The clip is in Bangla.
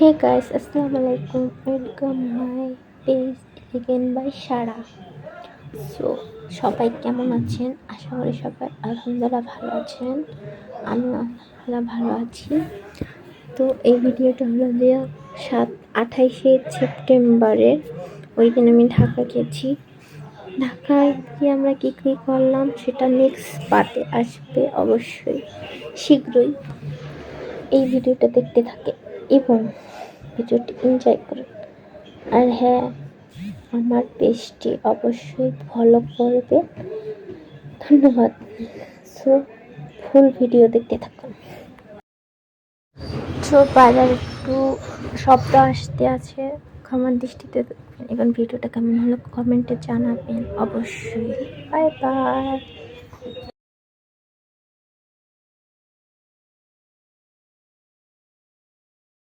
Hey guys, Assalamualaikum. Welcome my page again by Shara. So সবাই কেমন আছেন? আশা করি সবাই আলহামদুলিল্লাহ ভালো আছেন। আমিও আলহামদুলিল্লাহ ভালো আছি। তো এই ভিডিওটা হলো যে 28শে সেপ্টেম্বরের ওই দিন আমি ঢাকা গেছি। ঢাকায় গিয়ে আমরা কী কী করলাম সেটা নেক্সট পার্টে আসবে অবশ্যই শীঘ্রই। এই ভিডিওটা দেখতে থাকে এবং ভিডিওটি এনজয় করুন। আর হ্যাঁ, আমার পেজটি অবশ্যই ফলো করবে। ধন্যবাদ। সো ফুল ভিডিও দেখতে থাকুন। সো বাজার একটু শব্দ আসতে আছে, ক্ষমার দৃষ্টিতে দেখবেন। এখন ভিডিওটা কেমন হলো কমেন্টে জানাবেন অবশ্যই। Bye bye.